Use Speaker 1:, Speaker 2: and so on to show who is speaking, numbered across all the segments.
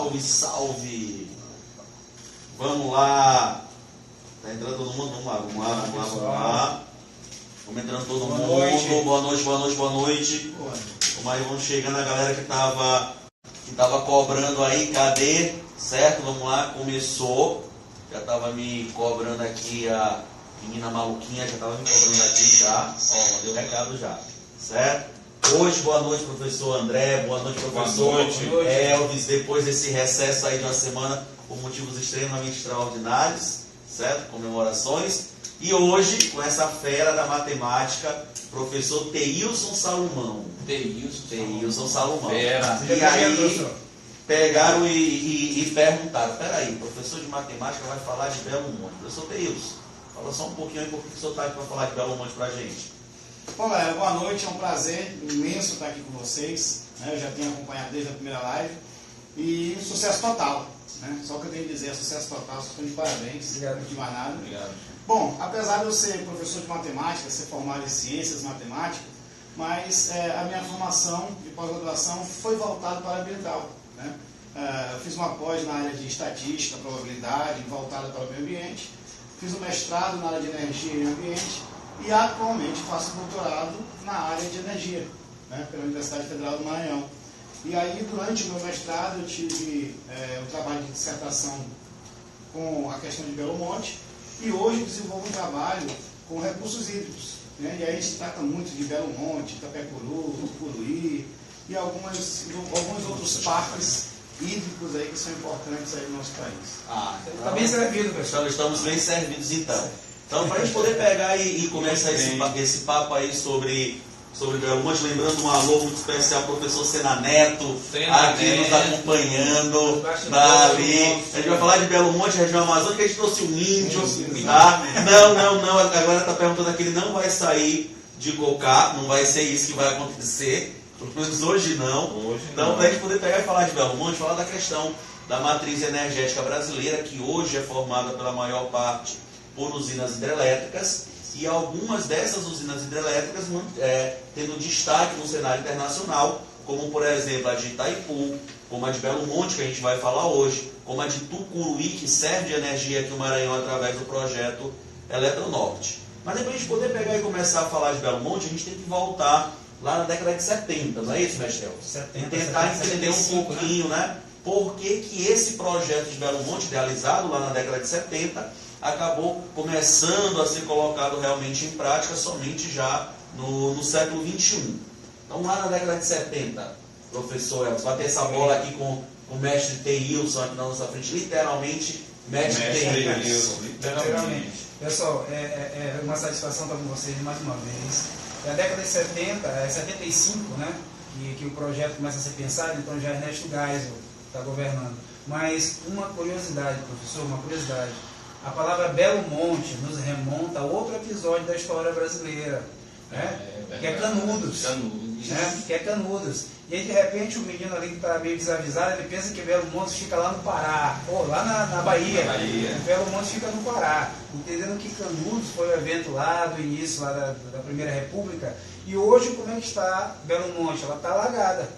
Speaker 1: Salve, salve! Vamos lá! Tá entrando todo mundo? Vamos lá. Vamos entrando todo mundo. Boa noite. Vamos aí, vamos chegando a galera que tava cobrando aí. Cadê? Certo? Vamos lá, começou. Já tava me cobrando aqui a menina maluquinha, já tava me cobrando aqui já. Ó, mandei o recado já. Certo? Hoje, boa noite, professor André. Boa noite, professor Elvis. Depois desse recesso aí de uma semana por motivos extremamente extraordinários, certo? Comemorações. E hoje, com essa fera da matemática, professor Teilson Salomão. Teilson Salomão.
Speaker 2: Fera.
Speaker 1: E aí, pegaram e perguntaram, peraí, professor de matemática vai falar de Belo Monte. Professor Teilson, fala só um pouquinho aí, por que o senhor está aqui para falar de Belo Monte pra gente?
Speaker 3: Bom, galera, boa noite, é um prazer imenso estar aqui com vocês, né? Eu já tenho acompanhado desde a primeira live e sucesso total, né? Só o que eu tenho a dizer é sucesso total, vocês estão de parabéns,
Speaker 2: Obrigado.
Speaker 3: de mais nada.
Speaker 2: Obrigado.
Speaker 3: Bom, apesar de eu ser professor de matemática, ser formado em ciências matemáticas, mas a minha formação de pós-graduação foi voltada para a ambiental, né? Eu fiz uma pós na área de estatística, probabilidade, voltada para o meio ambiente, fiz um mestrado na área de energia e ambiente, e atualmente faço doutorado na área de energia, né, pela Universidade Federal do Maranhão. E aí, durante o meu mestrado, eu tive um trabalho de dissertação com a questão de Belo Monte, e hoje desenvolvo um trabalho com recursos hídricos, né, e aí a gente trata muito de Belo Monte, Itapecuru, Tucuruí, e alguns outros parques hídricos aí que são importantes aí no nosso país.
Speaker 2: Está bem servido, pessoal.
Speaker 1: Estamos bem servidos então. Então, para a gente poder pegar e começar esse papo aí sobre Belo Monte, lembrando um alô muito especial ao professor Sena Neto, aqui nos acompanhando, ali. A gente vai falar de Belo Monte, região amazônica, a gente trouxe um índio, tá? Não, a galera está perguntando aqui, ele não vai sair de Cocá, não vai ser isso que vai acontecer, pelo menos hoje não. Então, para a gente poder pegar e falar de Belo Monte, falar da questão da matriz energética brasileira, que hoje é formada pela maior parte por usinas hidrelétricas, e algumas dessas usinas hidrelétricas tendo destaque no cenário internacional, como por exemplo a de Itaipu, como a de Belo Monte, que a gente vai falar hoje, como a de Tucuruí, que serve de energia aqui no Maranhão através do projeto Eletronorte. Mas depois a gente poder pegar e começar a falar de Belo Monte, a gente tem que voltar lá na década de 70, não é isso, mestre Elvis? E tentar entender um pouquinho, né? Por que esse projeto de Belo Monte, idealizado lá na década de 70, acabou começando a ser colocado realmente em prática somente já no século XXI. Então, lá na década de 70, professor Elvis, vai ter essa bola aqui com o mestre Teilson aqui na nossa frente, literalmente, mestre Teilson.
Speaker 2: Literalmente. Pessoal, é uma satisfação estar com vocês mais uma vez. É a década de 70, 75, né, que o projeto começa a ser pensado, então já Ernesto Geisel está governando. Mas uma curiosidade, professor, uma curiosidade. A palavra Belo Monte nos remonta a outro episódio da história brasileira, né? Que é Canudos. Né? Que é Canudos. E aí, de repente, o menino ali que está meio desavisado, ele pensa que Belo Monte fica lá no Pará, ou lá na Bahia. Belo Monte fica no Pará. Entendendo que Canudos foi o evento lá do início lá da Primeira República. E hoje, como é que está Belo Monte? Ela está alagada.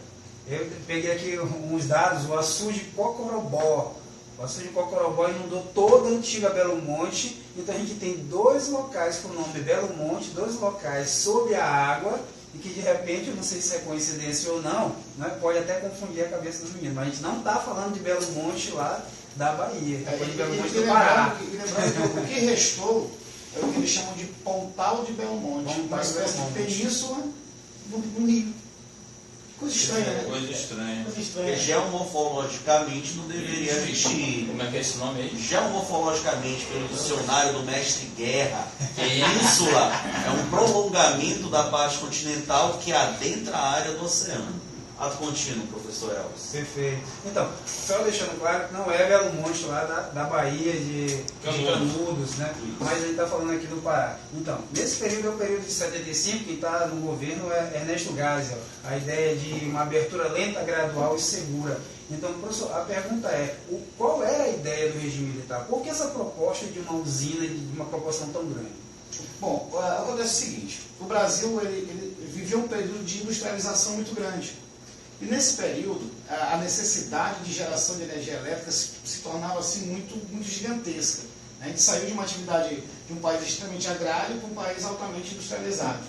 Speaker 2: Eu peguei aqui uns dados, o açude de Cocorobó. O açude de Cocorobó inundou toda a antiga Belo Monte, então a gente tem dois locais com o nome Belo Monte, dois locais sob a água, e que de repente, eu não sei se é coincidência ou não, né, pode até confundir a cabeça dos meninos, mas a gente não está falando de Belo Monte lá da Bahia, está falando de Belo Monte do Pará.
Speaker 3: Lembrando que o que restou é o que eles chamam de Pontal de Belo Monte, uma espécie de península no Rio. Coisa estranha, né?
Speaker 2: Coisa estranha.
Speaker 1: Porque geomorfologicamente não deveria existir.
Speaker 2: Como é que é esse nome aí?
Speaker 1: Geomorfologicamente, pelo dicionário do mestre Guerra, península é um prolongamento da parte continental que adentra a área do oceano. Ato contínuo, professor Elvis.
Speaker 2: Perfeito. Então, só deixando claro que não é Belo Monte lá da Bahia de Canudos, né? Mas a gente está falando aqui do Pará. Então, nesse período é o período de 75, quem está no governo é Ernesto Geisel. A ideia de uma abertura lenta, gradual e segura. Então, professor, a pergunta é, qual era a ideia do regime militar? Por que essa proposta de uma usina de uma proporção tão grande?
Speaker 3: Bom, acontece o seguinte, o Brasil ele viveu um período de industrialização muito grande. E nesse período, a necessidade de geração de energia elétrica se tornava assim, muito gigantesca. A gente saiu de uma atividade de um país extremamente agrário para um país altamente industrializado.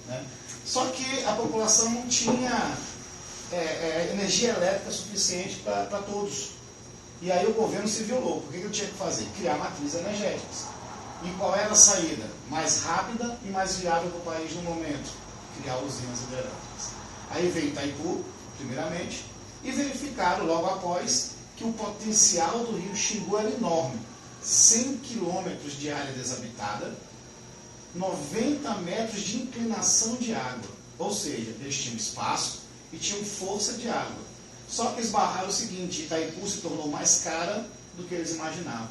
Speaker 3: Né? Só que a população não tinha energia elétrica suficiente para todos. E aí o governo se viu louco. O que ele tinha que fazer? Criar matrizes energéticas. E qual era a saída? Mais rápida e mais viável para o país no momento? Criar usinas hidrelétricas. Aí veio Itaipu, primeiramente, e verificaram logo após que o potencial do rio Xingu era enorme. 100 quilômetros de área desabitada, 90 metros de inclinação de água. Ou seja, eles tinham espaço e tinham força de água. Só que esbarraram o seguinte: Itaipu se tornou mais cara do que eles imaginavam.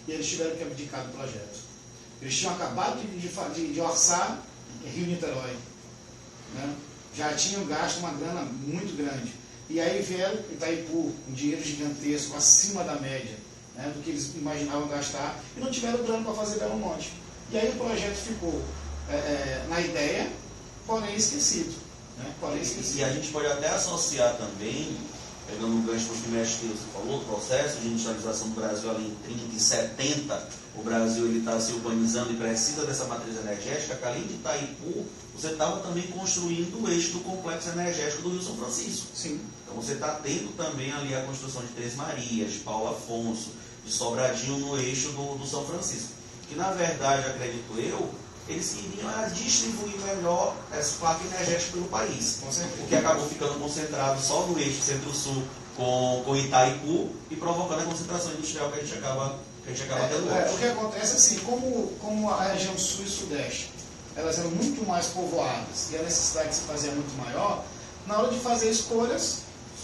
Speaker 3: E eles tiveram que abdicar do projeto. Eles tinham acabado de orçar Rio Niterói. Né? Já tinham gasto uma grana muito grande. E aí vieram Itaipu, um dinheiro gigantesco, acima da média, né, do que eles imaginavam gastar, e não tiveram grana para fazer Belo Monte. E aí o projeto ficou na ideia, porém esquecido. Né?
Speaker 1: E a gente pode até associar também, pegando um gancho do que o mestre Deus falou, o processo de industrialização do Brasil ali em 30 e 70, o Brasil está se urbanizando e precisa dessa matriz energética, que além de Itaipu, você estava também construindo o eixo do complexo energético do Rio São Francisco.
Speaker 3: Sim.
Speaker 1: Então você está tendo também ali a construção de Três Marias, de Paulo Afonso, de Sobradinho no eixo do São Francisco. Que na verdade, acredito eu, eles queriam distribuir melhor essa placa energética pelo país. O que acabou ficando concentrado só no eixo centro-sul com Itaipu e provocando a concentração industrial que a gente acaba tendo hoje.
Speaker 3: O que acontece é assim, como a região sul e sudeste, elas eram muito mais povoadas e a necessidade de se fazer muito maior, na hora de fazer escolhas,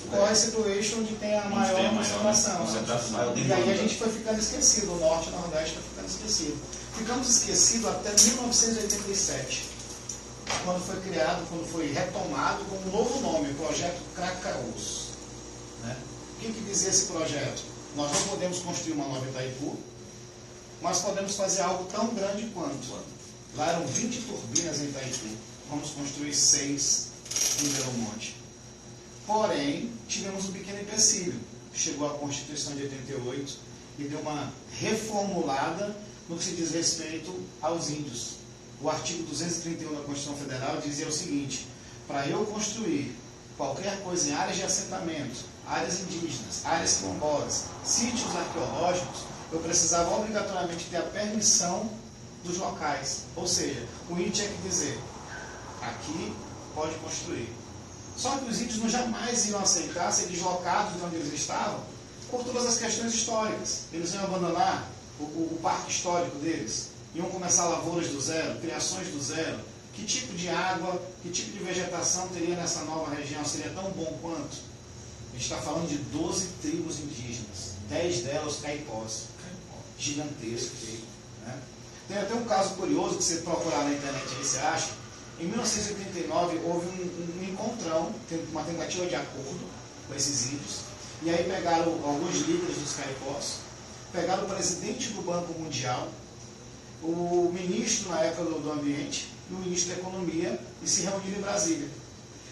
Speaker 3: corre-se do eixo onde tem a maior concentração. E aí a gente foi ficando esquecido, o norte e o nordeste foi ficando esquecido. Ficamos esquecidos até 1987, quando foi retomado com um novo nome, o Projeto Cracaús. Né? O que dizia esse projeto? Nós não podemos construir uma nova Itaipu, mas podemos fazer algo tão grande quanto. Lá eram 20 turbinas em Itaipu, vamos construir 6 em Belo Monte. Porém, tivemos um pequeno empecilho. Chegou a Constituição de 88 e deu uma reformulada no que se diz respeito aos índios. O artigo 231 da Constituição Federal dizia o seguinte: para eu construir qualquer coisa em áreas de assentamento, áreas indígenas, áreas quilombolas, sítios arqueológicos, eu precisava obrigatoriamente ter a permissão dos locais. Ou seja, o índio tinha que dizer: aqui pode construir. Só que os índios não jamais iam aceitar ser deslocados de onde eles estavam por todas as questões históricas. Eles iam abandonar o parque histórico deles, iam começar lavouras do zero, criações do zero. Que tipo de água, que tipo de vegetação teria nessa nova região? Seria tão bom quanto? A gente está falando de 12 tribos indígenas, 10 delas caipós, gigantescos. Né? Tem até um caso curioso que você procurar na internet aí, você acha. Em 1989 houve um encontrão, uma tentativa de acordo com esses índios, e aí pegaram alguns líderes dos caipós, pegaram o presidente do Banco Mundial, o ministro na época do Ambiente e o ministro da Economia, e se reuniram em Brasília.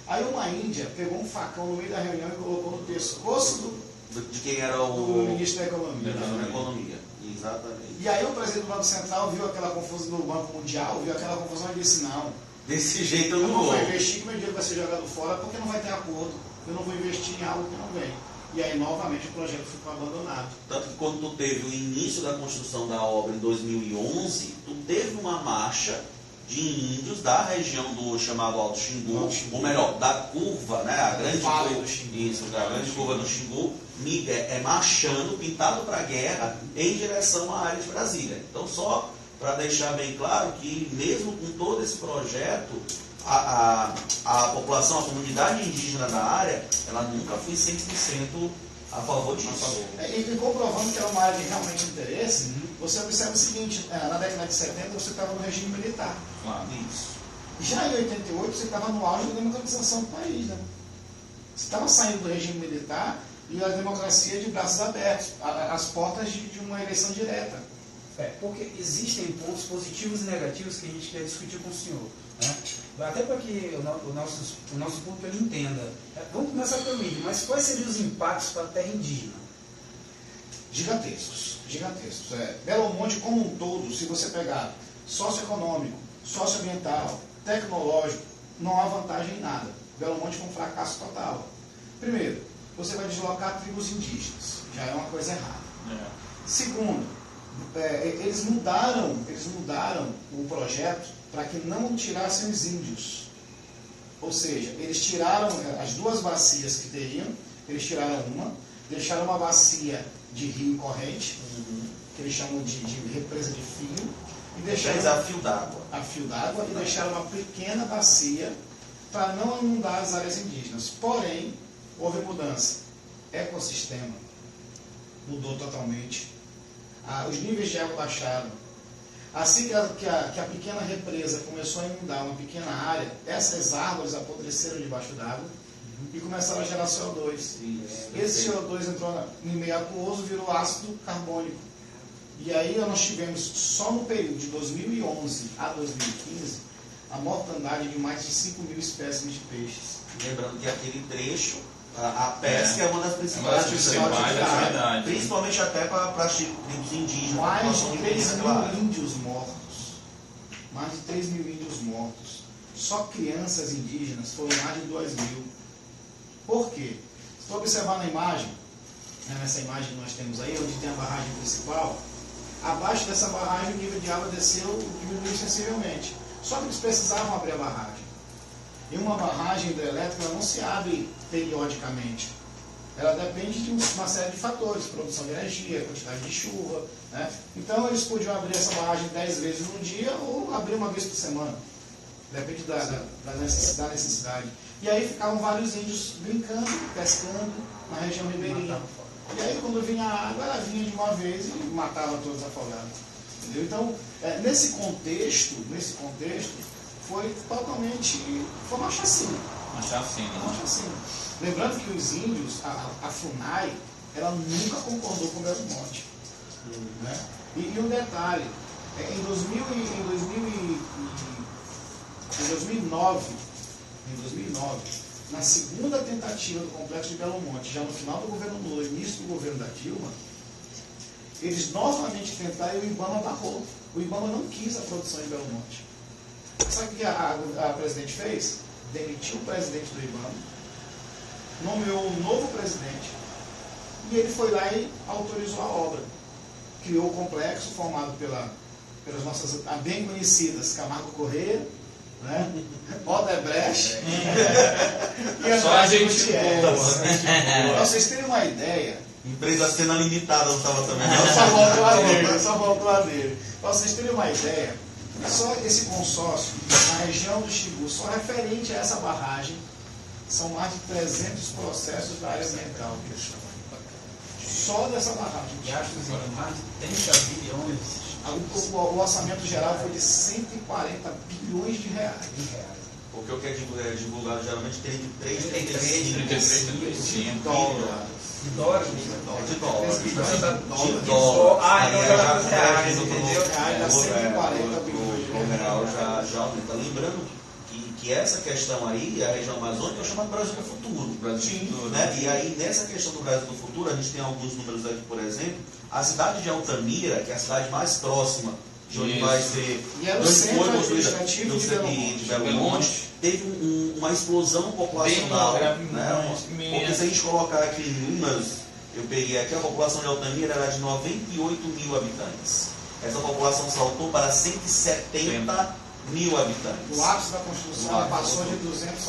Speaker 3: Aí uma índia pegou um facão no meio da reunião e colocou no pescoço
Speaker 1: de quem era o
Speaker 3: ministro da Economia.
Speaker 1: Da Economia, exatamente.
Speaker 3: E aí o presidente do Banco Central viu aquela confusão do Banco Mundial, viu aquela confusão e disse: não,
Speaker 1: desse jeito eu
Speaker 3: não vou investir, que meu dinheiro vai ser jogado fora porque não vai ter acordo. Eu não vou investir em algo que não vem. E aí novamente o projeto ficou abandonado.
Speaker 1: Tanto que quando tu teve o início da construção da obra em 2011, tu teve uma marcha de índios da região do chamado Alto Xingu, ou melhor, da curva, né, a grande curva do Xingu, isso, a grande curva do Xingu, marchando, pintado para a guerra, em direção à área de Brasília. Então, só para deixar bem claro que, mesmo com todo esse projeto, a população, a comunidade indígena da área, ela nunca foi 100% a favor disso.
Speaker 3: E comprovando que é uma área de realmente interesse, você observa o seguinte: na década de 70 você estava no regime militar.
Speaker 1: Claro, isso.
Speaker 3: Já em 88 você estava no auge da democratização do país. Né? Você estava saindo do regime militar e a democracia de braços abertos, as portas de uma eleição direta.
Speaker 2: Porque existem pontos positivos e negativos que a gente quer discutir com o senhor, né? Até para que o nosso público ele entenda. Vamos começar pelo índio, mas quais seriam os impactos para a terra indígena?
Speaker 3: Gigantescos, gigantescos. Belo Monte como um todo, se você pegar socioeconômico, socioambiental, tecnológico, não há vantagem em nada. Belo Monte foi um fracasso total. Primeiro, você vai deslocar tribos indígenas, já é uma coisa errada. Segundo, eles mudaram o projeto para que não tirassem os índios. Ou seja, eles tiraram as duas bacias que teriam, eles tiraram uma, deixaram uma bacia de rio corrente, que eles chamam de represa de fio, e deixaram
Speaker 1: a fio
Speaker 3: d'água e deixaram uma pequena bacia para não inundar as áreas indígenas. Porém, houve mudança. Ecossistema mudou totalmente. Os níveis de água baixaram. Assim que a pequena represa começou a inundar uma pequena área, essas árvores apodreceram debaixo d'água e começaram a gerar CO2. Esse CO2 entrou no meio aquoso, virou ácido carbônico. E aí nós tivemos, só no período de 2011 a 2015, a mortandade de mais de 5.000 espécimes de peixes.
Speaker 1: Lembrando que aquele trecho, a pesca é uma das principais
Speaker 3: atividades,
Speaker 1: principalmente até para as tribos indígenas.
Speaker 3: Mais de 3.000 índios mortos. Mais de 3.000 índios mortos. Só crianças indígenas foram mais de 2.000. Por quê? Se tu observar na imagem, nessa imagem que nós temos aí, onde tem a barragem principal, abaixo dessa barragem o nível de água diminuiu sensivelmente. Só que eles precisavam abrir a barragem. E uma barragem hidrelétrica não se abre periodicamente. Ela depende de uma série de fatores, produção de energia, quantidade de chuva, né? Então eles podiam abrir essa barragem 10 vezes no dia ou abrir uma vez por semana. Depende da necessidade. E aí ficavam vários índios brincando, pescando na região ribeirinha. E aí quando vinha a água, ela vinha de uma vez e matava todos afogados. Entendeu? Então, nesse contexto, foi totalmente, foi uma chacina.
Speaker 4: Uma chacina.
Speaker 3: Lembrando que os índios, a FUNAI, ela nunca concordou com o Belo Monte. Né? E um detalhe, em 2009, na segunda tentativa do Complexo de Belo Monte, já no final do governo Lula, início do governo da Dilma, eles novamente tentaram e o IBAMA barrou. O IBAMA não quis a produção de Belo Monte. Sabe o que a presidente fez? Demitiu o presidente do IBAMA, nomeou um novo presidente e ele foi lá e autorizou a obra. Criou o complexo formado pelas nossas bem conhecidas Camargo Corrêa, né? Odebrecht e
Speaker 4: só a gente
Speaker 3: Para vocês terem uma ideia,
Speaker 1: empresa cena limitada não estava também.
Speaker 3: Só voltou lá dele. Para vocês terem uma ideia, só esse consórcio, na região do Xingu, só referente a essa barragem, são mais de 300 processos da área ambiental. Só dessa barragem.
Speaker 2: Gastos em mais de 30 bilhões.
Speaker 3: O orçamento geral foi de 140 bilhões de reais.
Speaker 1: Porque o que é divulgado geralmente tem de 3
Speaker 4: 35
Speaker 3: dólares.
Speaker 2: De dólares?
Speaker 1: De dólares.
Speaker 2: De dólares. Ah, então
Speaker 3: já 140 bilhões de reais.
Speaker 1: Já aumenta. Lembrando que essa questão aí, a região amazônica, chama Brasil do Futuro. Né? E aí, nessa questão do Brasil do Futuro, a gente tem alguns números aqui, por exemplo, a cidade de Altamira, que é a cidade mais próxima de onde vai ser,
Speaker 3: foi construída
Speaker 1: de Belo Monte, teve uma explosão populacional. Né? Porque se a gente colocar aqui em números, eu peguei aqui, a população de Altamira era de 98 mil habitantes. Essa população saltou para 170 mil habitantes.
Speaker 3: O ápice da construção passou de 200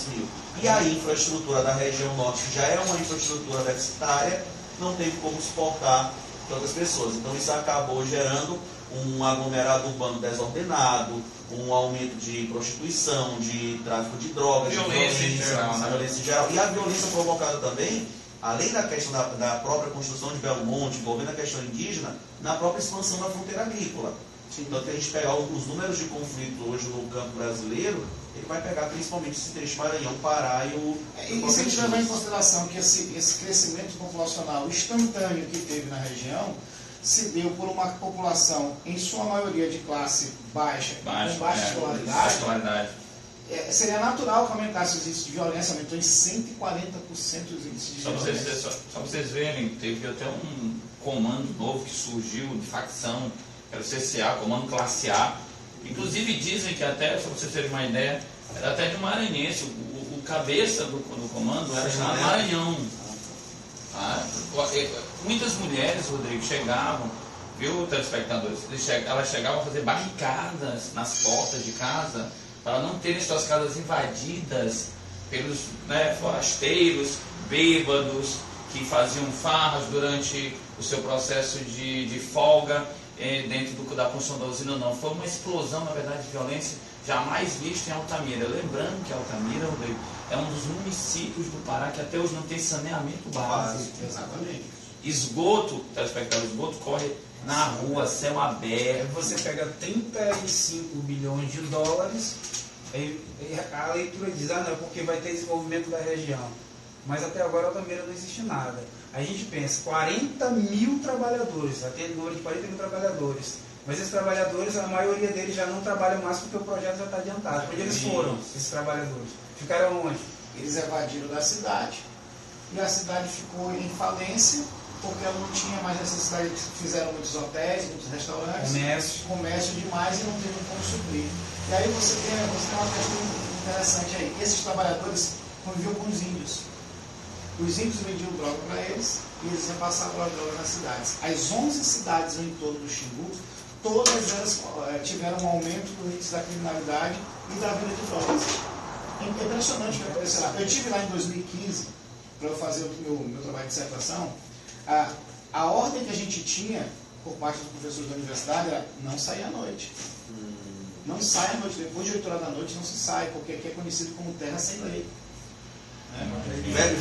Speaker 1: mil. E a infraestrutura da região norte, que já é uma infraestrutura deficitária, não teve como suportar tantas pessoas. Então isso acabou gerando um aglomerado urbano desordenado, um aumento de prostituição, de tráfico de drogas, violência em geral. E a violência provocada também, além da questão da própria construção de Belo Monte, envolvendo a questão indígena, na própria expansão da fronteira agrícola. Então, se a gente pegar os números de conflito hoje no campo brasileiro, ele vai pegar principalmente esse trecho Maranhão, Pará e o...
Speaker 3: E se a gente levar em consideração que esse crescimento populacional instantâneo que teve na região, se deu por uma população, em sua maioria de classe baixa, com baixa escolaridade, seria natural que aumentasse os índices de violência, aumentou em 140% os índices de violência.
Speaker 4: Só para vocês verem, teve até um comando novo que surgiu de facção, era o CCA, Comando Classe A. Inclusive dizem que até, só para vocês terem uma ideia, era até de maranhense, o cabeça do comando era chamado Maranhão. Muitas mulheres, Rodrigo, chegavam, viu, telespectadores, elas chegavam a fazer barricadas nas portas de casa para não terem suas casas invadidas pelos forasteiros, bêbados, que faziam farras durante o seu processo de folga dentro da construção da usina. Não, foi uma explosão, na verdade, de violência jamais vista em Altamira. Lembrando que Altamira, Rodrigo, é um dos municípios do Pará que até hoje não tem saneamento básico.
Speaker 3: Exatamente.
Speaker 4: Esgoto, telespectador, esgoto corre na rua, céu aberto.
Speaker 2: Você pega 35 bilhões de dólares, a leitura diz, não, é porque vai ter desenvolvimento da região. Mas até agora Altamira não existe nada. A gente pensa, 40 mil trabalhadores, até número de 40 mil trabalhadores. Mas esses trabalhadores, a maioria deles já não trabalham mais porque o projeto já está adiantado. Onde eles foram, esses trabalhadores? Ficaram onde?
Speaker 3: Eles evadiram da cidade e a cidade ficou em falência porque ela não tinha mais necessidade, fizeram muitos hotéis, muitos restaurantes, comércio demais e não teve como suprir. E aí você tem uma questão interessante aí. Esses trabalhadores conviviam com os índios. Os índios vendiam droga para eles e eles repassavam a droga nas cidades. As 11 cidades no entorno do Xingu, todas elas tiveram um aumento do índice da criminalidade e da venda de drogas. É impressionante o que aconteceu lá. Eu estive lá em 2015 para eu fazer o meu trabalho de dissertação. A ordem que a gente tinha por parte dos professores da universidade era não sair à noite. Não sai à noite. Depois de 8 horas da noite não se sai, porque aqui é conhecido como terra sem lei.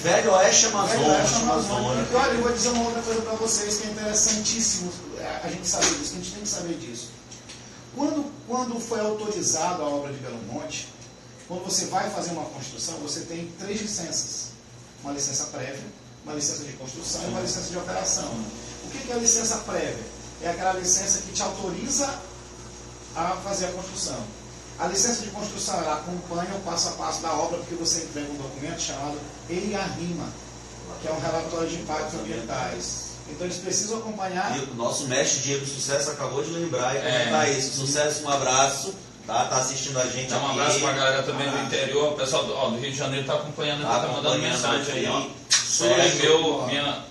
Speaker 1: Velho Oeste Amazônia.
Speaker 3: E olha, eu vou dizer uma outra coisa para vocês que é interessantíssimo a gente saber disso, que a gente tem que saber disso. Quando foi autorizada a obra de Belo Monte, quando você vai fazer uma construção, você tem 3 licenças. Uma licença prévia, uma licença de construção e uma licença de operação. O que é a licença prévia? É aquela licença que te autoriza a fazer a construção. A licença de construção, ela acompanha o passo a passo da obra, porque você entrega um documento chamado EIA-RIMA, que é um relatório de impactos ambientais. Então eles precisam acompanhar.
Speaker 1: E o nosso mestre Diego Sucesso acabou de lembrar e comentar isso. Sucesso, um abraço. Tá assistindo a gente
Speaker 4: aqui. Um abraço para a galera também do interior. O pessoal do Rio de Janeiro está acompanhando aqui, está mandando mensagem aí. Ó. Minha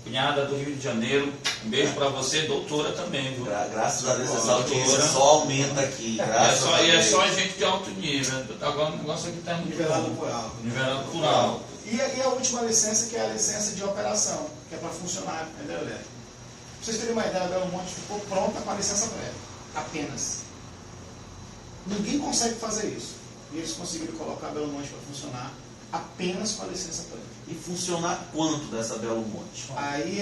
Speaker 4: cunhada do Rio de Janeiro. Um beijo para você, doutora também, viu?
Speaker 1: Graças a Deus, essa audiência só aumenta aqui.
Speaker 4: É só gente de alto nível. Agora o negócio aqui está muito
Speaker 3: nivelado por alto.
Speaker 4: Nivelado por alto.
Speaker 3: E a última licença, que é a licença de operação, que é para funcionar a hidrelétrica. Para vocês terem uma ideia, a Belo Monte ficou pronta com a licença prévia. Apenas. Ninguém consegue fazer isso. E eles conseguiram colocar a Belo Monte para funcionar apenas com a licença prévia.
Speaker 1: E funcionar quanto dessa Belo Monte?
Speaker 3: Aí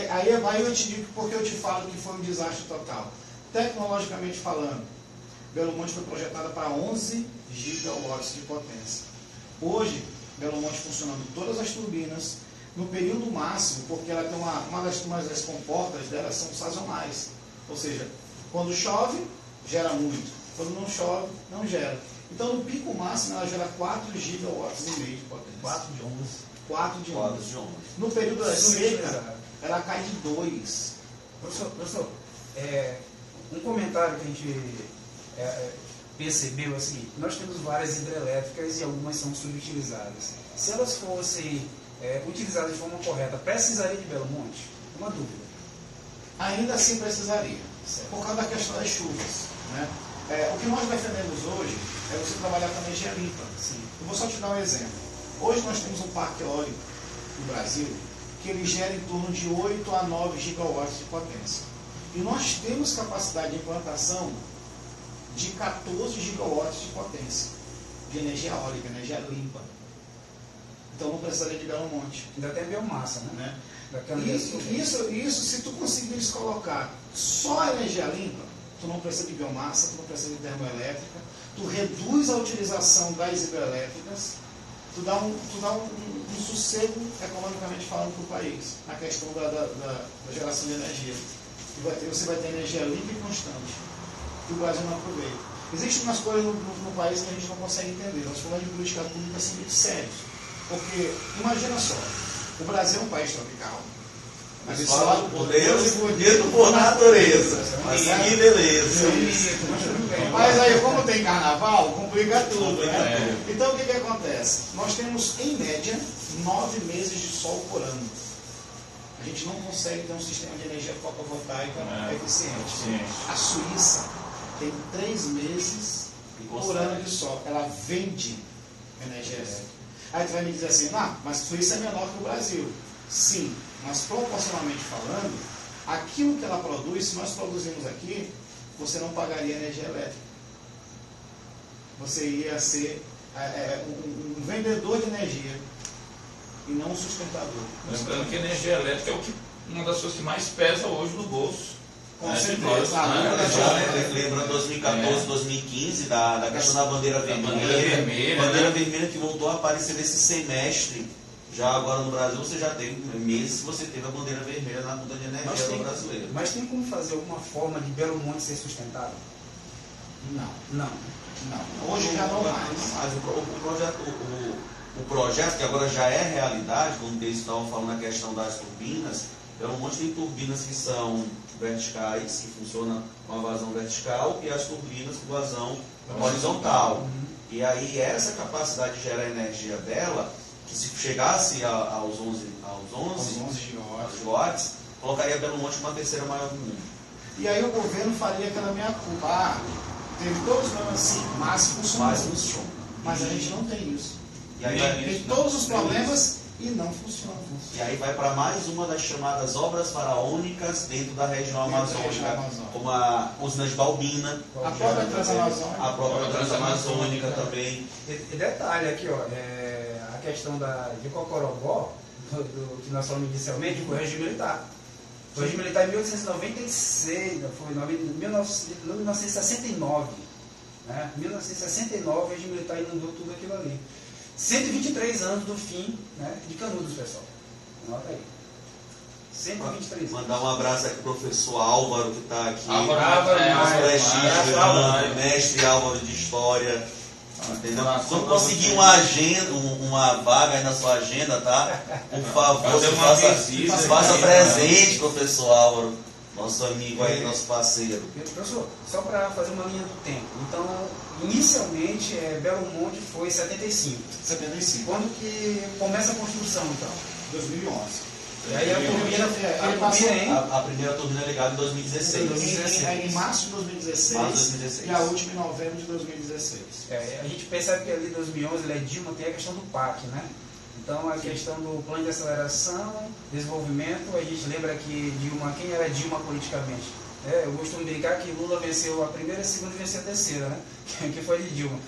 Speaker 3: eu te digo porque eu te falo que foi um desastre total. Tecnologicamente falando, Belo Monte foi projetada para 11 gigawatts de potência. Hoje, Belo Monte funcionando todas as turbinas, no período máximo, porque ela tem uma das comportas delas são sazonais. Ou seja, quando chove, gera muito. Quando não chove, não gera. Então, no pico máximo, ela gera 4 gigawatts e meio de potência.
Speaker 2: 4 de 11.
Speaker 3: 4 de 11. No período da seca, ela cai de 2.
Speaker 2: Professor, um comentário que a gente percebeu assim, nós temos várias hidrelétricas e algumas são subutilizadas. Se elas fossem utilizadas de forma correta, precisaria de Belo Monte? Uma dúvida.
Speaker 3: Ainda assim precisaria, por causa da questão das chuvas. Né? O que nós defendemos hoje é você trabalhar com energia limpa. Sim. Eu vou só te dar um exemplo. Hoje nós temos um parque eólico no Brasil que ele gera em torno de 8 a 9 gigawatts de potência. E nós temos capacidade de implantação de 14 gigawatts de potência de energia eólica, energia limpa. Então não precisaria de Belo Monte.
Speaker 2: Ainda tem biomassa, né?
Speaker 3: Isso, se tu conseguires colocar só a energia limpa, tu não precisa de biomassa, tu não precisa de termoelétrica, tu reduz a utilização das hidrelétricas, tu dá um sossego, economicamente falando, para o país, na questão da geração de energia. e você vai ter energia limpa e constante. E o Brasil não aproveita. Existem umas coisas no país que a gente não consegue entender. Nós falamos de política pública assim, muito sérios. Porque, imagina só, o Brasil é um país tropical.
Speaker 1: Abençoado por Deus e bonito por natureza. Mas que beleza.
Speaker 3: Mas aí, como tem carnaval, complica tudo, né? Então, o que acontece? Nós temos, em média, 9 meses de sol por ano. A gente não consegue ter um sistema de energia fotovoltaica eficiente. A Suíça tem 3 meses por ano de sol. Ela vende energia elétrica. Aí tu vai me dizer assim, mas a Suíça é menor que o Brasil. Sim, mas proporcionalmente falando, aquilo que ela produz, se nós produzimos aqui, você não pagaria energia elétrica. Você ia ser um vendedor de energia e não um sustentador.
Speaker 4: Lembrando que a energia elétrica é uma das coisas que mais pesa hoje no bolso.
Speaker 3: Com certeza.
Speaker 1: Lembra 2014, 2015, da questão da bandeira vermelha. Bandeira vermelha que voltou a aparecer nesse semestre. Já agora no Brasil você já tem meses que você teve a bandeira vermelha na conta de energia do brasileiro.
Speaker 2: Mas tem como fazer alguma forma de Belo Monte ser sustentável? Não.
Speaker 3: Hoje já não mais.
Speaker 1: Mas o projeto, que agora já é realidade, como eles estavam falando na questão das turbinas, Belo Monte tem turbinas que são verticais, que funcionam com a vazão vertical, e as turbinas com vazão horizontal. E aí essa capacidade de gerar energia dela, que se chegasse aos 11 gigawatts, colocaria Belo Monte uma terceira maior do mundo.
Speaker 3: E aí o governo faria aquela minha culpa. Teve todos os problemas sim, mas funciona. Mas a gente não tem isso.
Speaker 1: E aí
Speaker 3: tem todos os problemas e não funciona.
Speaker 1: E aí vai para mais uma das chamadas obras faraônicas dentro da região amazônica, como a usina de Balbina,
Speaker 3: a própria
Speaker 1: Transamazônica também.
Speaker 2: E detalhe aqui, a questão de Cocorobó, que nós falamos inicialmente, foi o regime militar. O regime militar em 1896, foi em 1969. Né? Em 1969 o regime militar inundou tudo aquilo ali. 123 anos do fim, né, de Canudos, pessoal. Anota aí. 123 anos.
Speaker 1: Mandar um abraço aqui pro professor Álvaro, que está aqui.
Speaker 2: Álvaro,
Speaker 1: mestre Álvaro de História. Entendeu? Quando conseguir uma vaga aí na sua agenda, tá? Por favor, faça presente, professor Álvaro, nosso amigo aí, nosso parceiro.
Speaker 2: Professor, só para fazer uma linha do tempo. Então, inicialmente, Belo Monte foi 75. Quando que começa a construção, então?
Speaker 3: 2011.
Speaker 2: E aí a
Speaker 1: primeira turbina ligada em 2016.
Speaker 3: Em março de 2016 e a última em novembro de 2016.
Speaker 2: A gente percebe que ali em 2011 Dilma tem a questão do PAC, né? Então a questão do plano de aceleração, desenvolvimento, a gente lembra que Dilma, quem era Dilma politicamente? Eu costumo brincar que Lula venceu a primeira, a segunda e venceu a terceira, né? Que foi de Dilma.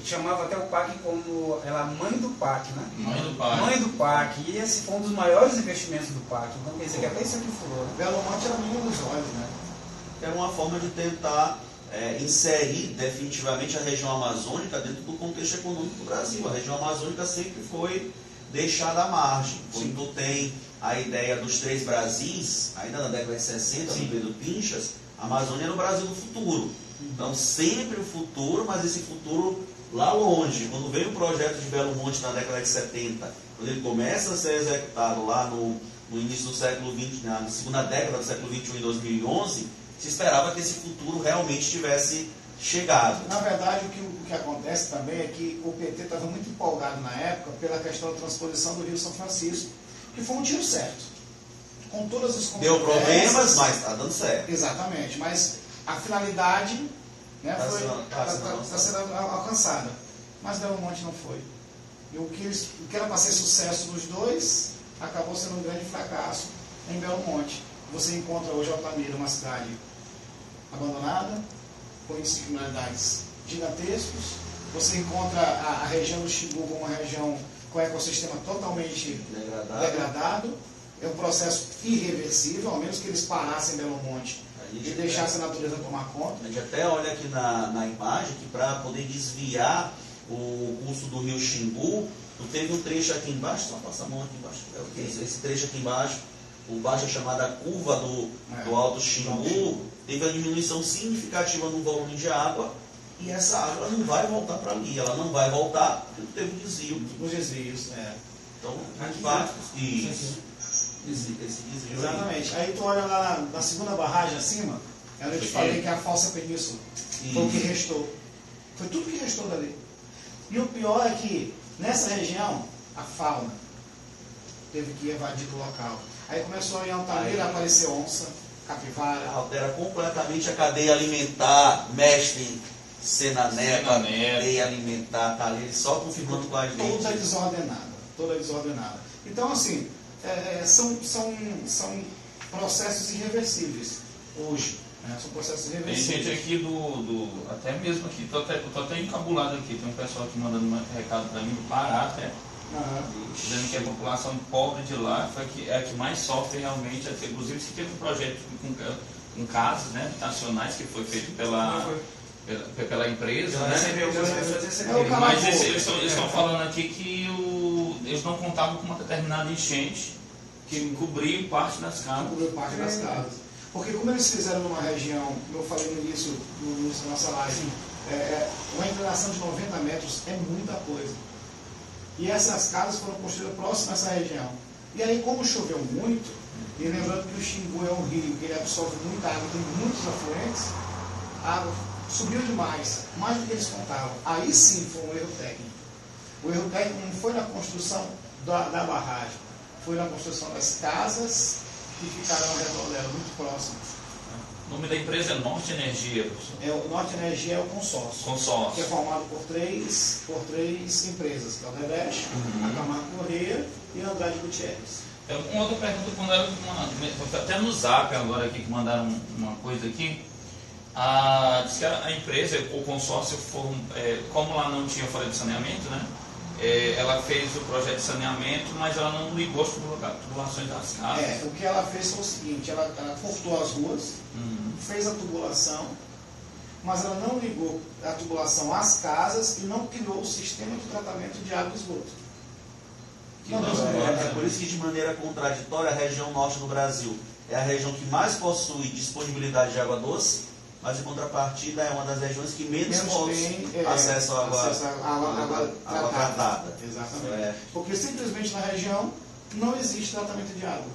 Speaker 2: Chamava até o PAC como ela mãe do PAC, né? Mãe do PAC. E esse foi um dos maiores investimentos do PAC. Então quer dizer que até isso aqui furou, né?
Speaker 3: Belo Monte era menino dos olhos, né?
Speaker 1: Era uma forma de tentar inserir definitivamente a região amazônica dentro do contexto econômico do Brasil. A região amazônica sempre foi deixada à margem. Quando tu tem a ideia dos 3 Brasis, ainda na década de 60, no Pedro Pinchas, a Amazônia era o Brasil do futuro. Então sempre o futuro, mas esse futuro lá longe. Quando veio o projeto de Belo Monte na década de 70, quando ele começa a ser executado lá no início do século XX, na segunda década do século XXI, em 2011, se esperava que esse futuro realmente tivesse chegado.
Speaker 3: Na verdade, o que acontece também é que o PT estava muito empolgado na época pela questão da transposição do Rio São Francisco, que foi um tiro certo. Com todas as
Speaker 1: deu problemas, mas está dando certo.
Speaker 3: Exatamente, mas a finalidade está sendo alcançada. Mas Belo Monte não foi. E o que era para ser sucesso nos dois, acabou sendo um grande fracasso em Belo Monte. Você encontra hoje Altamira, uma cidade abandonada, com índices de criminalidades gigantescos. Você encontra a região do Xingu como uma região com ecossistema totalmente degradado. É um processo irreversível, ao menos que eles parassem em Belo Monte e deixassem a natureza tomar conta.
Speaker 1: A gente até olha aqui na imagem que para poder desviar o curso do rio Xingu, teve um trecho aqui embaixo, só passa a mão aqui embaixo, esse trecho aqui embaixo, por baixo, a chamada curva do Alto Xingu, teve uma diminuição significativa no volume de água, e essa água não vai voltar para ali, ela não vai voltar porque teve um desvio.
Speaker 3: Os desvios,
Speaker 1: Então, aqui vai. Isso. Esse desvio.
Speaker 3: Exatamente. Aí tu olha lá na segunda barragem acima, eu te falei que é a Fossa Península. Foi o que restou. Foi tudo que restou dali. E o pior é que, nessa região, a fauna teve que evadir do local. Aí começou em Altamira a aparecer onça, capivara.
Speaker 1: Altera completamente a cadeia alimentar, mestre Senaneto, a cadeia alimentar, tá ali só confirmando com a gente.
Speaker 3: Toda desordenada. Então, assim, são processos irreversíveis hoje. São processos irreversíveis.
Speaker 4: Tem gente aqui até mesmo aqui, tô até encabulado aqui, tem um pessoal aqui mandando um recado para mim do Pará até. Dizendo que a população pobre de lá é a que mais sofre realmente. Inclusive, se teve um projeto com casas, né, habitacionais que foi feito pela empresa, né? Mas eles estão falando aqui que eles não contavam com uma determinada enchente que cobriu parte das casas.
Speaker 3: Porque como eles fizeram numa região, como eu falei no início da nossa live, uma inclinação de 90 metros é muita coisa. E essas casas foram construídas próximas a essa região. E aí, como choveu muito, e lembrando que o Xingu é um rio que ele absorve muita água, tem muitos afluentes, a água subiu demais, mais do que eles contavam. Aí sim foi um erro técnico. O erro técnico não foi na construção da barragem, foi na construção das casas que ficaram ao redor dela, muito próximas.
Speaker 4: O nome da empresa é Norte Energia.
Speaker 3: O Norte Energia é o consórcio. Que é formado por três empresas, que é o Reveste, a Camargo Correia e a Andrade Gutierrez.
Speaker 4: Uma outra pergunta, até no Zap agora aqui, que mandaram uma coisa aqui, diz que a empresa, o consórcio, como lá não tinha folha de saneamento, né? Ela fez o projeto de saneamento, mas ela não ligou as tubulações das casas.
Speaker 3: O que ela fez foi o seguinte, ela cortou as ruas, fez a tubulação, mas ela não ligou a tubulação às casas e não criou o sistema de tratamento de água e esgoto.
Speaker 1: É por isso que, de maneira contraditória, a região norte do Brasil é a região que mais possui disponibilidade de água doce, mas, em contrapartida, é uma das regiões que menos tem acesso à água tratada.
Speaker 3: Exatamente. Porque simplesmente na região não existe tratamento de água.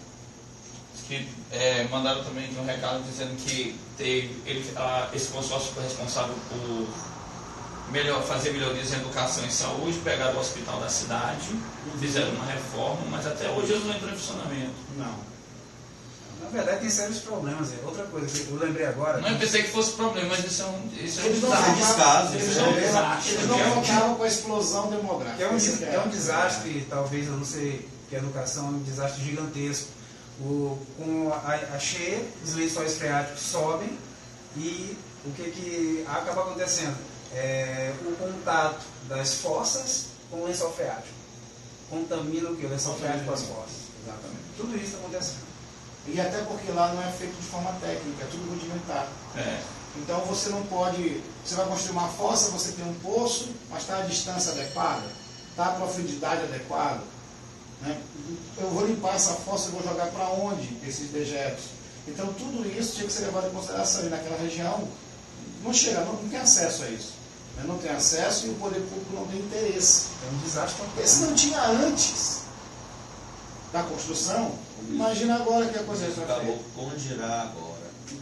Speaker 4: Mandaram também um recado dizendo que esse consórcio foi responsável por fazer melhorias em educação e saúde, pegaram o hospital da cidade, fizeram uma reforma, mas até hoje eles não entram em funcionamento.
Speaker 3: Não.
Speaker 2: Na verdade, tem sérios problemas. Outra coisa que eu lembrei agora...
Speaker 4: Não, eu pensei que fosse problema, mas isso é um
Speaker 1: descaso.
Speaker 3: Eles não contavam com a explosão demográfica.
Speaker 2: É um desastre, talvez, eu não sei, que a educação é um desastre gigantesco. Com a cheia, os lençóis freáticos sobem e o que acaba acontecendo? O contato das fossas com o lençol freático. Contamina o que? O lençol freático com as fossas.
Speaker 3: Exatamente.
Speaker 2: Tudo isso está acontecendo.
Speaker 3: E até porque lá não é feito de forma técnica, é tudo rudimentar. Então você não pode... Você vai construir uma fossa, você tem um poço, mas está a distância adequada? Está a profundidade adequada? Né? Eu vou limpar essa fossa e vou jogar para onde esses dejetos? Então tudo isso tinha que ser levado em consideração. E naquela região não chega, não tem acesso a isso. Não tem acesso e o poder público não tem interesse.
Speaker 2: É um desastre.
Speaker 3: Se não tinha antes da construção, imagina agora que a coisa já está feita.
Speaker 1: Onde irá agora?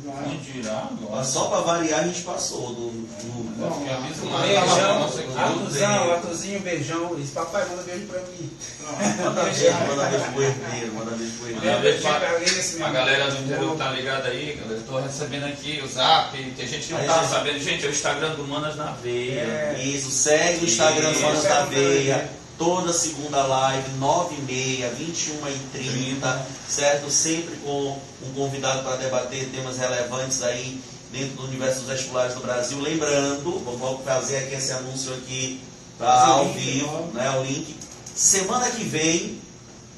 Speaker 4: Onde
Speaker 1: só para variar, a gente passou
Speaker 2: Arthurzinho, beijão. Esse papai manda beijo para mim.
Speaker 1: Manda beijo pro herdeiro, manda beijo pro herdeiro.
Speaker 4: A galera do interior tá ligada aí, galera. Estou recebendo aqui o Zap, tem gente que não tá sabendo. Gente, é o Instagram do Manas na Veia.
Speaker 1: Isso, segue o Instagram do Manas na Veia. Toda segunda live, 9h30, 21h30, certo? Sempre com um convidado para debater temas relevantes aí dentro do universo dos vestibulares do Brasil. Lembrando, vamos fazer aqui esse anúncio aqui ao vivo, né, o link. Semana que vem,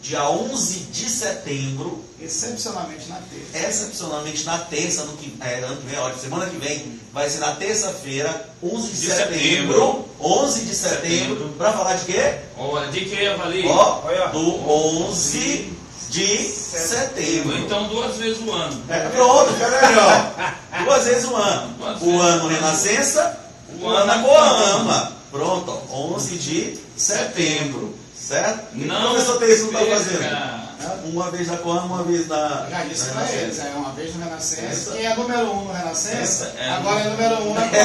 Speaker 1: dia 11 de setembro,
Speaker 3: excepcionalmente na terça, semana que vem, vai ser na terça-feira, 11 de setembro, para falar de quê?
Speaker 4: Olha, de que, Avali?
Speaker 1: Do 11 de setembro.
Speaker 4: Então 2 vezes o ano.
Speaker 1: Pronto, fica melhor. 2 vezes o ano. O ano Renascença, o ano Akoama. Pronto, 11 de setembro. Certo?
Speaker 4: Não,
Speaker 1: o professor Teis não está fazendo?
Speaker 4: perca.
Speaker 1: Uma vez na Akoama, uma vez na.
Speaker 3: Já disse
Speaker 1: na
Speaker 3: para
Speaker 1: Renascença.
Speaker 3: eles, é uma vez no Renascença. Quem é número 1 no Renascença,
Speaker 4: É.
Speaker 3: agora é número 1 na Copa.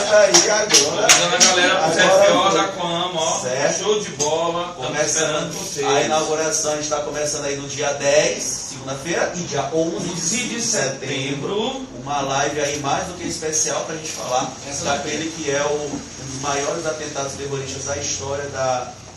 Speaker 1: Tá aí agora.
Speaker 4: Convidando a galera pro CFO da Coam, ó.
Speaker 1: Certo.
Speaker 4: Show de bola. Estamos esperando vocês.
Speaker 1: A inauguração, a gente está começando aí no dia 10, segunda-feira, e dia 11 de setembro. Uma live aí mais do que especial para a gente falar daquele que é um dos maiores atentados terroristas da história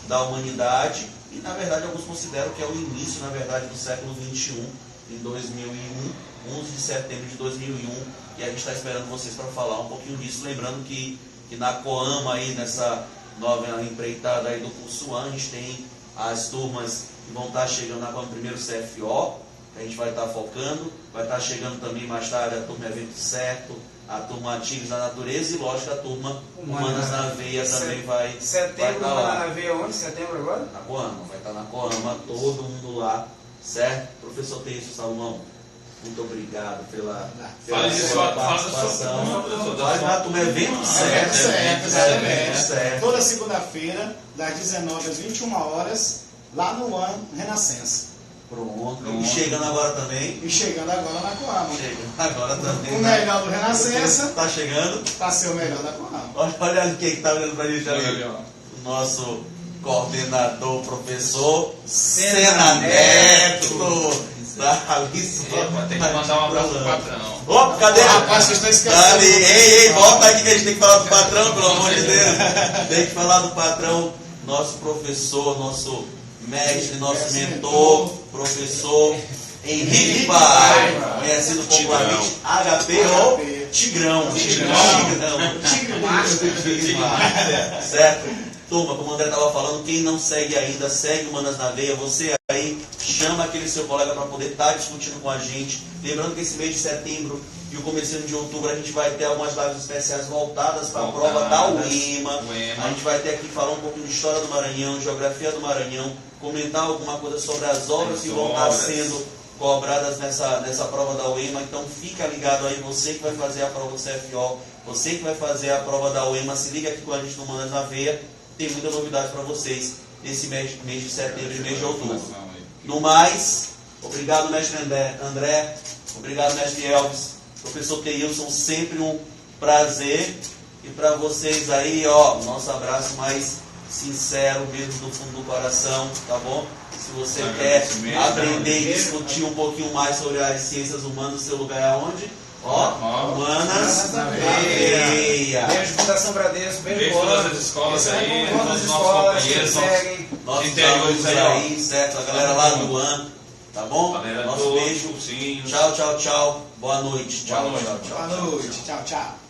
Speaker 1: da humanidade. E, na verdade, alguns consideram que é o início, na verdade, do século XXI, em 2001, 11 de setembro de 2001. E a gente está esperando vocês para falar um pouquinho disso. Lembrando que na Coama, aí, nessa nova empreitada aí do curso A, a gente tem as turmas que vão estar chegando agora no primeiro CFO, que a gente vai estar focando. Vai estar chegando também mais tarde a turma Evento Certo, a turma Tigres da Natureza e, lógico, a turma Humanas na Veia também vai
Speaker 2: Setembro,
Speaker 1: estar
Speaker 2: Humanas
Speaker 1: lá.
Speaker 2: na Veia onde? Setembro agora?
Speaker 1: Na Coama, vai estar na Coama, todo mundo lá, certo? Professor Teício Salomão, muito obrigado pela
Speaker 4: Fala de
Speaker 1: sua
Speaker 4: sua
Speaker 1: participação.
Speaker 4: participação.
Speaker 1: Faz na turma Evento Certo.
Speaker 3: Certo, exatamente.
Speaker 1: Certo.
Speaker 3: Toda segunda-feira, das 19 às 21 horas, lá no ano Renascença.
Speaker 1: Pronto. E chegando agora também.
Speaker 3: E chegando agora na Coama.
Speaker 1: Chegando agora também.
Speaker 3: O melhor do Renascença
Speaker 1: Tá chegando.
Speaker 3: para ser o melhor da Coama.
Speaker 1: Olha ali quem está olhando pra gente ali.
Speaker 4: Olha, ó.
Speaker 1: O nosso coordenador, professor
Speaker 2: Sena
Speaker 1: Neto. Tá ali só.
Speaker 4: Epa, tem que mandar um abraço pro patrão.
Speaker 1: Opa, cadê?
Speaker 3: Rapaz, vocês estão esquecendo.
Speaker 1: Dali, ei, volta aqui que a gente tem que falar do patrão, pelo amor de Deus. Tem que falar do patrão, nosso professor, nosso mestre, nosso mentor, professor Henrique Paiva, conhecido popularmente HP ou Tigrão. Tigre Master. Certo? Turma, como o André estava falando, quem não segue ainda, segue o Humanas na Veia. Você aí, chama aquele seu colega para poder estar discutindo com a gente. Lembrando que esse mês de setembro e o começo de outubro a gente vai ter algumas lives especiais voltadas para a prova da UEMA. A gente vai ter aqui falar um pouquinho de história do Maranhão, geografia do Maranhão, comentar alguma coisa sobre as obras que vão estar sendo cobradas nessa prova da UEMA. Então fica ligado aí, você que vai fazer a prova do CFO, você que vai fazer a prova da UEMA, se liga aqui com a gente no Humanas na Veia. Tem muita novidade para vocês nesse mês de setembro e mês de outubro. No mais, obrigado, mestre André, obrigado, mestre Elvis, professor Teilson, sempre um prazer. E para vocês aí, ó, nosso abraço mais sincero mesmo do fundo do coração, tá bom? Se você quer aprender e discutir um pouquinho mais sobre as ciências humanas, o seu lugar é onde? Ó, Humanas na Veia.
Speaker 2: Beijo, Fundação Bradesco,
Speaker 4: Beijo todas as escolas aí, todos os nossos companheiros,
Speaker 1: Nossos
Speaker 4: interiores
Speaker 1: aí, certo? A galera lá do UAN, tá bom?
Speaker 4: Galera
Speaker 1: Nosso beijo. Tchau, tchau, tchau. Boa noite. Tchau, tchau, tchau.
Speaker 3: Boa noite. Tchau, tchau.